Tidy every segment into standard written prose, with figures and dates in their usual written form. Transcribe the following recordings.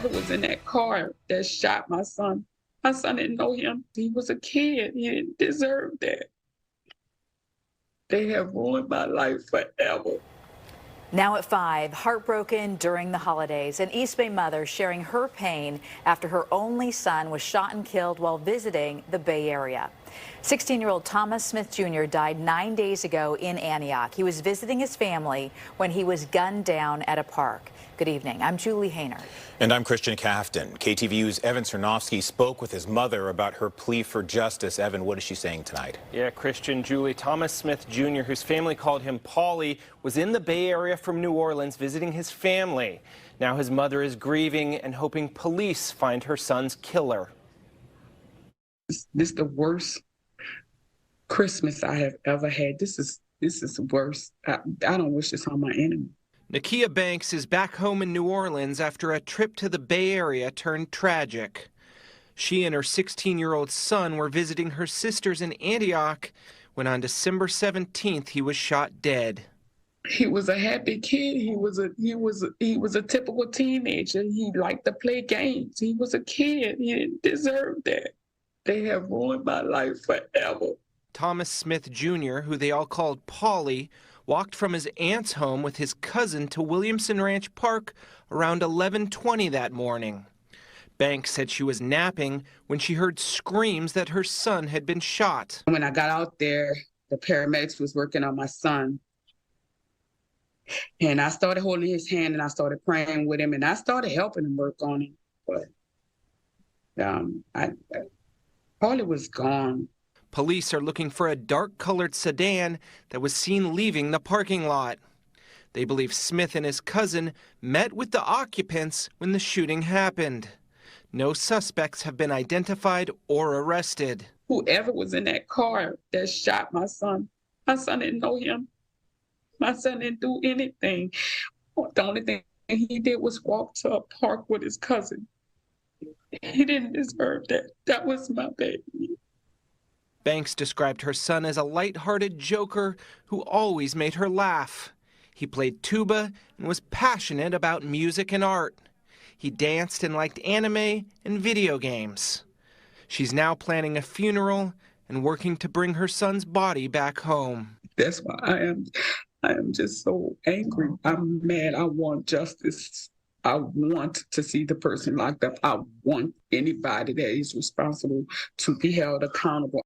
Whoever was in that car that shot my son didn't know him. He was a kid. He didn't deserve that. They have ruined my life forever. Now at 5, heartbroken during the holidays, an East Bay mother sharing her pain after her only son was shot and killed while visiting the Bay Area. 16-year-old Thomas Smith Jr. died 9 days ago in Antioch. He was visiting his family when he was gunned down at a park. Good evening. I'm Julie Hayner. And I'm Christian Kaftan. KTVU's Evan Cernovsky spoke with his mother about her plea for justice. Evan, what is she saying tonight? Yeah, Christian, Julie, Thomas Smith Jr., whose family called him Paulie, was in the Bay Area from New Orleans visiting his family. Now his mother is grieving and hoping police find her son's killer. This is the worst Christmas I have ever had. This is the worst. I don't wish this on my enemy. Nakia Banks is back home in New Orleans after a trip to the Bay Area turned tragic. She and her 16-year-old son were visiting her sisters in Antioch when on December 17th he was shot dead. He was a happy kid. He was a typical teenager. He liked to play games. He was a kid. He didn't deserve that. They have ruined my life forever. Thomas Smith Jr., who they all called Paulie, walked from his aunt's home with his cousin to Williamson Ranch Park around 11:20 that morning. Banks said she was napping when she heard screams that her son had been shot. When I got out there, the paramedics was working on my son. And I started holding his hand and I started praying with him and I started helping him work on him. But Paulie was gone. Police are looking for a dark-colored sedan that was seen leaving the parking lot. They believe Smith and his cousin met with the occupants when the shooting happened. No suspects have been identified or arrested. Whoever was in that car that shot my son didn't know him. My son didn't do anything. The only thing he did was walk to a park with his cousin. He didn't deserve that. That was my baby. Banks described her son as a light-hearted joker who always made her laugh. He played tuba and was passionate about music and art. He danced and liked anime and video games. She's now planning a funeral and working to bring her son's body back home. That's why I am just so angry. I'm mad. I want justice. I want to see the person locked up. I want anybody that is responsible to be held accountable.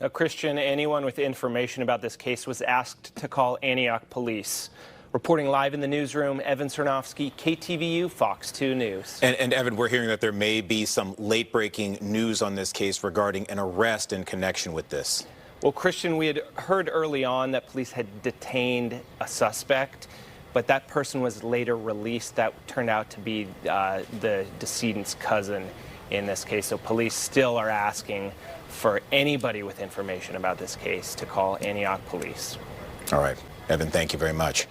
Now, Christian, anyone with information about this case was asked to call Antioch police. Reporting live in the newsroom, Evan Cernovsky, KTVU FOX 2 News. And Evan, we're hearing that there may be some late-breaking news on this case regarding an arrest in connection with this. Well, Christian, we had heard early on that police had detained a suspect, but that person was later released. That turned out to be the decedent's cousin in this case. So police still are asking for anybody with information about this case to call Antioch police. All right. Evan, thank you very much.